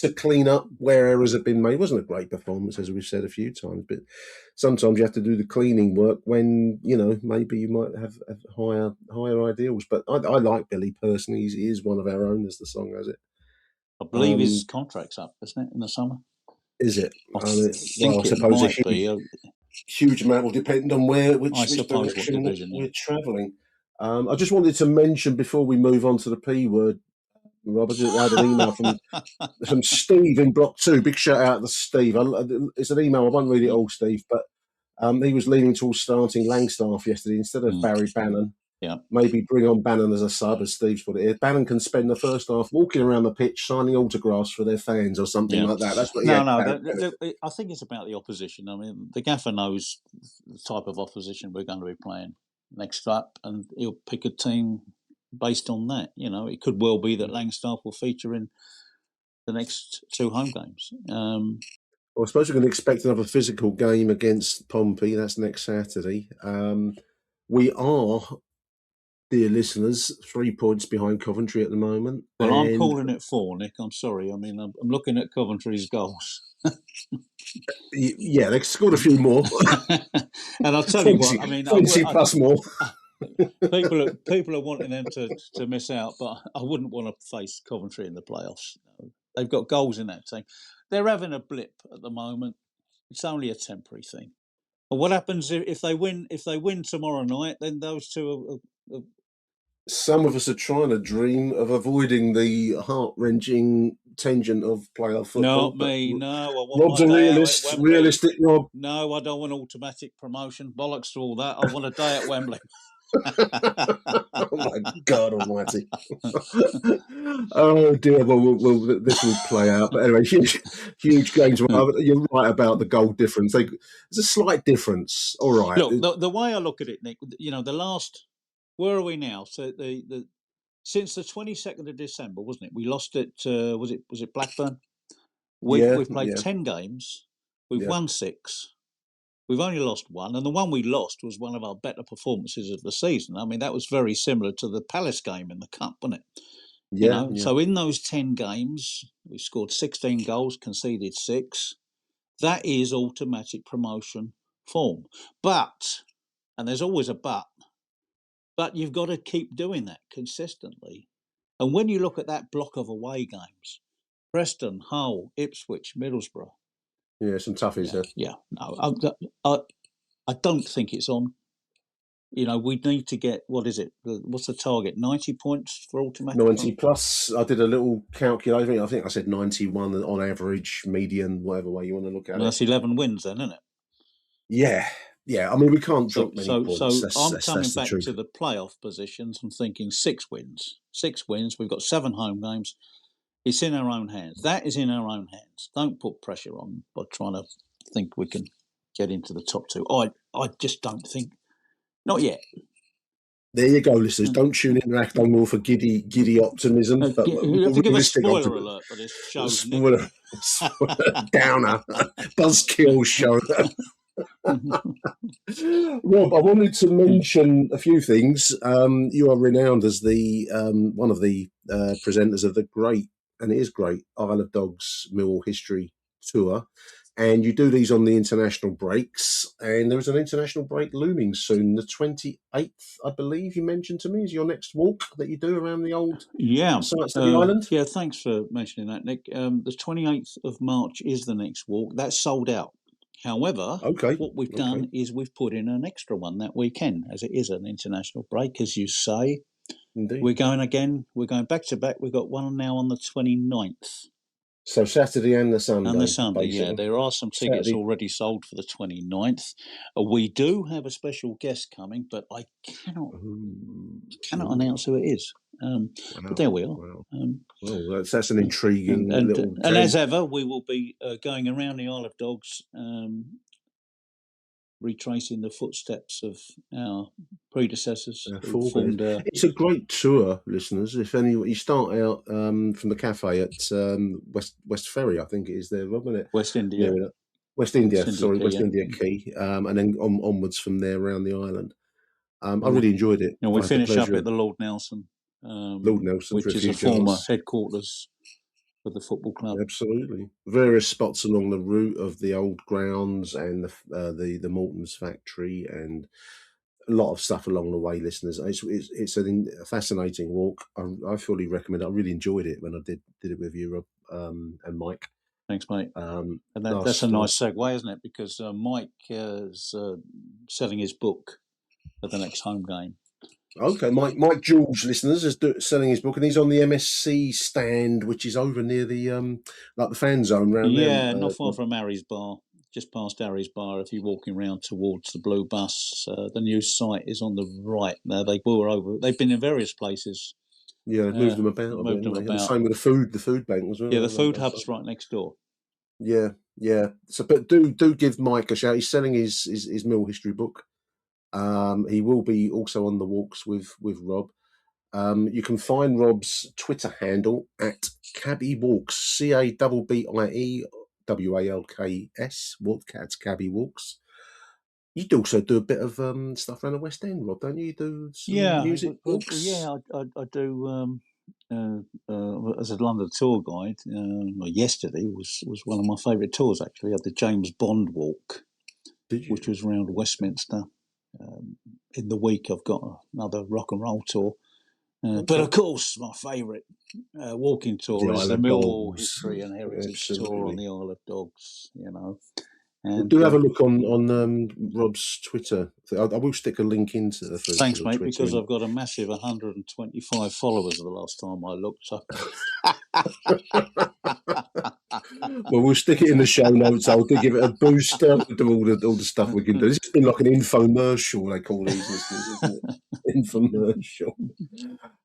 to clean up where errors have been made. It wasn't a great performance, as we've said a few times, but sometimes you have to do the cleaning work when, maybe you might have higher ideals. But I like Billy personally. He is one of our own, as the song has it. I believe his contract's up, isn't it, in the summer? Is it? I suppose it might be. Huge amount will depend on which direction we're travelling. I just wanted to mention before we move on to the P word, Rob, I just had an email from Steve in Block 2. Big shout out to Steve. It's an email. I won't read it all, Steve, but he was leaning towards starting Langstaff yesterday instead of Barry Bannon. Yeah. Maybe bring on Bannon as a sub, as Steve's put it. Bannon can spend the first half walking around the pitch, signing autographs for their fans or something like that. That's what. I think it's about the opposition. I mean, the gaffer knows the type of opposition we're going to be playing next up, and he'll pick a team based on that. You know, it could well be that Langstaff will feature in the next 2 home games. Well, I suppose we can expect another physical game against Pompey. That's next Saturday. We are, dear listeners, 3 points behind Coventry at the moment. Well, I'm calling it 4, Nick. I'm sorry. I mean, I'm looking at Coventry's goals. Yeah, they scored a few more. And I'll tell you what, I mean... 20 plus more. People are wanting them to miss out, but I wouldn't want to face Coventry in the playoffs. They've got goals in that team. They're having a blip at the moment. It's only a temporary thing. But what happens if they win? If they win tomorrow night, then those two are... Some of us are trying to dream of avoiding the heart-wrenching tangent of playoff football. Not me, no. Rob's a realist. Realistic, Rob. No, I don't want automatic promotion. Bollocks to all that. I want a day at Wembley. Oh my God Almighty! Oh dear. Well, this will play out. But anyway, huge games. You're right about the goal difference. There's a slight difference. All right. Look, the way I look at it, Nick. You know, the last. Where are we now? So since the 22nd of December, wasn't it? We lost it. Was it Blackburn? We've played 10 games. We've won 6. We've only lost 1, and the one we lost was one of our better performances of the season. I mean, that was very similar to the Palace game in the Cup, wasn't it? Yeah. So in those 10 games, we scored 16 goals, conceded 6. That is automatic promotion form. But, and there's always a but you've got to keep doing that consistently. And when you look at that block of away games, Preston, Hull, Ipswich, Middlesbrough, yeah, some toughies there. Yeah, no, I don't think it's on. You know, we need to get, what is it? What's the target? 90 points for automatic? 90 plus. I did a little calculation. I think I said 91 on average, median, whatever way you want to look at it. That's 11 wins then, isn't it? Yeah. I mean, we can't drop many points. So I'm coming back to the playoff positions and thinking 6 wins. 6 wins. We've got 7 home games. It's in our own hands. That is in our own hands. Don't put pressure on by trying to think we can get into the top 2. I just don't think. Not yet. There you go, listeners. Don't tune in to Achtung more for giddy optimism. You have to give a spoiler alert for this show. Spoiler downer. Buzzkill show. Rob, I wanted to mention a few things. You are renowned as the one of the presenters of the great, and it is great, Isle of Dogs Millwall History Tour. And you do these on the international breaks. And there is an international break looming soon. The 28th, I believe you mentioned to me, is your next walk that you do around the old sites of the island. Yeah, thanks for mentioning that, Nick. The 28th of March is the next walk. That's sold out. However, what we've done is we've put in an extra one that weekend, as it is an international break, as you say. Indeed. We're going again. We're going back to back. We've got one now on the 29th. So Saturday and the Sunday. And the Sunday, basically. yeah. There are some tickets already sold for the 29th. We do have a special guest coming, but I cannot announce who it is. But there we are. That's an intriguing little... And as ever, we will be going around the Isle of Dogs, retracing the footsteps of our predecessors. It's a great tour, listeners. If you start out from the cafe at West Ferry, I think it is there, Rob, isn't it? West India Quay, and then onwards from there around the island. I really enjoyed it. We finish up at the Lord Nelson, which is a former headquarters for the football club. Absolutely, various spots along the route of the old grounds and the Morton's factory, and a lot of stuff along the way, listeners. It's a fascinating walk. I fully recommend it. I really enjoyed it when I did it with you, Rob, and Mike. Thanks, mate. And that's a nice segue, isn't it? Because Mike is selling his book at the next home game. Okay, Mike Jules, listeners, is selling his book, and he's on the MSC stand, which is over near the like the fan zone round there. Not far from Harry's Bar, just past Harry's Bar. If you're walking round towards the Blue Bus, the new site is on the right. Now they've been in various places. Yeah, they've moved them about a bit. And the same with the food bank as well. Yeah, the food hub's right next door. Yeah. So, but do give Mike a shout. He's selling his Mill history book. He will be also on the walks with Rob. You can find Rob's Twitter handle at Cabby Walks, CABBIE WALKS, Walks, Cabby Walks. You'd also do a bit of stuff around the West End, Rob, don't you? You do some music walks? Yeah, I do. As a London tour guide, yesterday was one of my favourite tours. Actually, I had the James Bond walk, which was around Westminster. In the week, I've got another rock and roll tour. But of course, my favourite walking tour is the Millwall History and Heritage Tour on the Isle of Dogs. And do have a look on Rob's Twitter. I will stick a link into the. Thanks, mate, because I've got a massive 125 followers the last time I looked up. Well, we'll stick it in the show notes. I'll give it a boost. Do all the stuff we can do. This has been like an infomercial, they call these listeners, isn't it? Infomercial.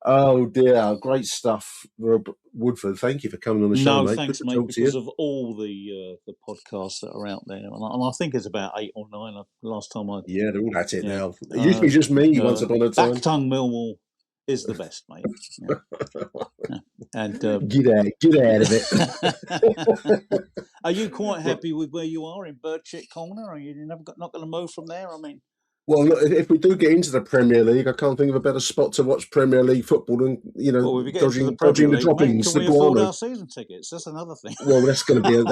Oh dear, great stuff, Rob Woodford. Thank you for coming on the show, mate. No, thanks, mate, because of all the podcasts that are out there, and I think it's about 8 or 9. Last time they're all at it now. It used to be just me once upon a time. Achtung, Millwall is the best, mate. Yeah. And get out of it. Are you quite happy with where you are in Birchett Corner? Are you not going to move from there? I mean. Well, look, if we do get into the Premier League, I can't think of a better spot to watch Premier League football than dodging the droppings. Can we afford our season tickets? That's another thing. Well, that's going to be an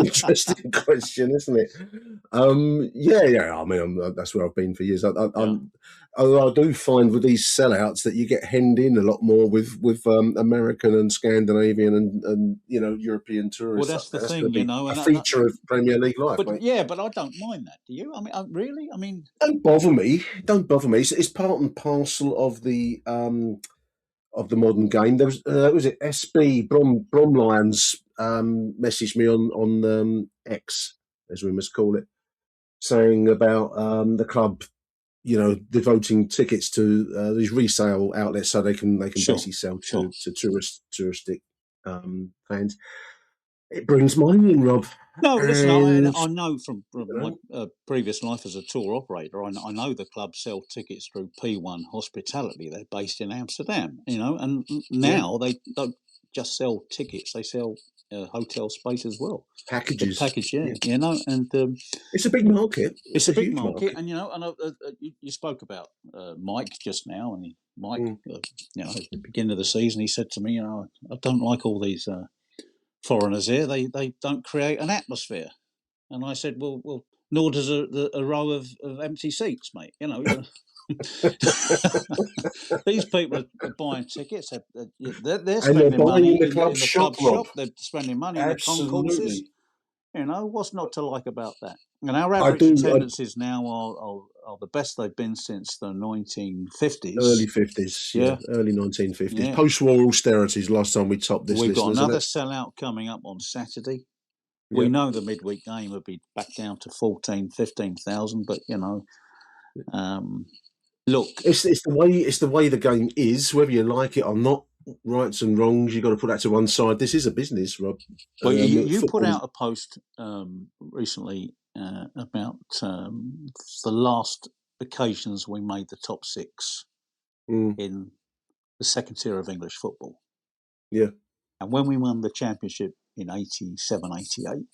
interesting question, isn't it? Yeah. I mean, that's where I've been for years. I do find with these sellouts that you get hemmed in a lot more with American and Scandinavian and European tourists. Well, that's the thing, a feature of Premier League life. But I don't mind that. Do you? I mean, really? I mean, don't bother me. It's part and parcel of the modern game. There was it SB Bromlions messaged me on X, as we must call it, saying about the club, devoting tickets to these resale outlets so they can basically sell to touristic fans. It brings money in, Rob. No, listen, I know from my previous life as a tour operator, I know the club sell tickets through P1 Hospitality. They're based in Amsterdam, and now they don't just sell tickets; they sell hotel space as well. Packages, and it's a big market. It's a big market, and you spoke about Mike just now, and Mike, at the beginning of the season, he said to me, I don't like all these foreigners here. They don't create an atmosphere. And I said, well, nor does a row of empty seats, mate. These people are buying tickets. They're spending money in the club shop. They're spending money in the concourses. What's not to like about that? And our average attendances now are the best they've been since the 1950s. Early 50s, early 1950s. Yeah. Post-war austerities, last time we topped this. We've got another sellout coming up on Saturday. Yeah. We know the midweek game will be back down to 15,000, but, look. It's the way the game is, whether you like it or not. Rights and wrongs, you've got to put that to one side. This is a business, Rob. Well, you put out a post recently about the last occasions we made the top 6 in the second tier of English football. Yeah. And when we won the championship in 87, 88,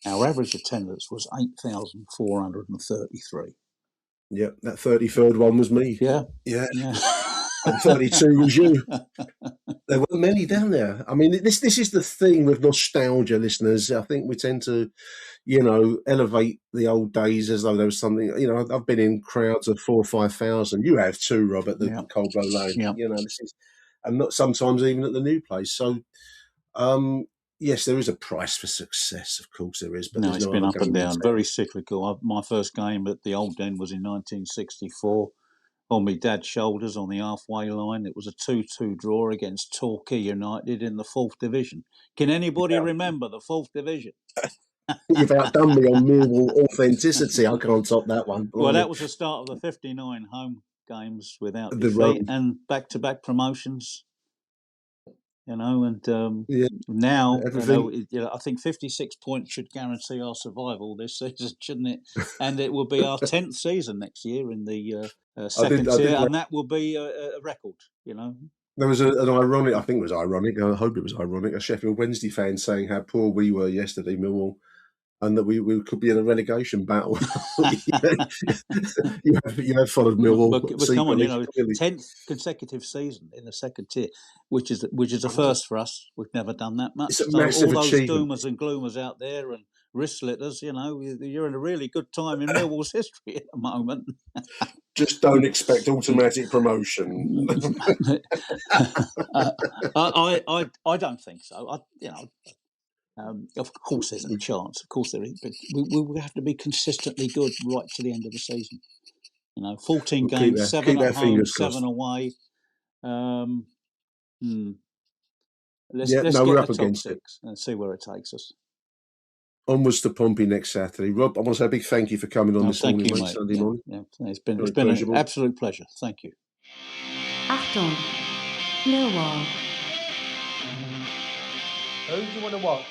our average attendance was 8,433. Yeah, that 33rd one was me. Yeah. And 32 was you. There weren't many down there. I mean, this is the thing with nostalgia, listeners. I think we tend to, elevate the old days as though there was something. I've been in crowds of 4,000 or 5,000. You have too, Rob, at the Coldblow Lane. Yeah. This is, and not sometimes even at the new place. So, yes, there is a price for success. Of course, there is. But it's been up and down, very cyclical. My first game at the Old Den was in 1964. On my dad's shoulders on the halfway line. It was a 2-2 draw against Torquay United in the 4th Division. Can anybody remember the 4th Division? You've outdone me on Millwall authenticity. I can't top that one. Well, that was the start of the 59 home games without defeat run. and back-to-back promotions. And Yeah, now, everything. I think 56 points should guarantee our survival this season, shouldn't it? And it will be our 10th season next year in the second tier, and that will be a record, There was an ironic, I think it was ironic, I hope it was ironic, a Sheffield Wednesday fan saying how poor we were yesterday, Millwall, and that we could be in a relegation battle. you have followed Millwall. But come on, 10th consecutive season in the second tier, which is a first for us. We've never done that much. It's a massive all those achievement. doomers and gloomers out there and wrist slitters, you're in a really good time in Millwall's history at the moment. Just don't expect automatic promotion. I don't think so. Of course, there's a chance. Of course, there is. But we have to be consistently good right to the end of the season. 14 games, 7 at home, 7 away. Let's get we're up the top against 6 and see where it takes us. Onwards to Pompey next Saturday. Rob, I want to say a big thank you for coming on this morning, mate. Sunday morning. Yeah, it's been an absolute pleasure. Thank you. Achtung, Millwall. Who do you want to watch?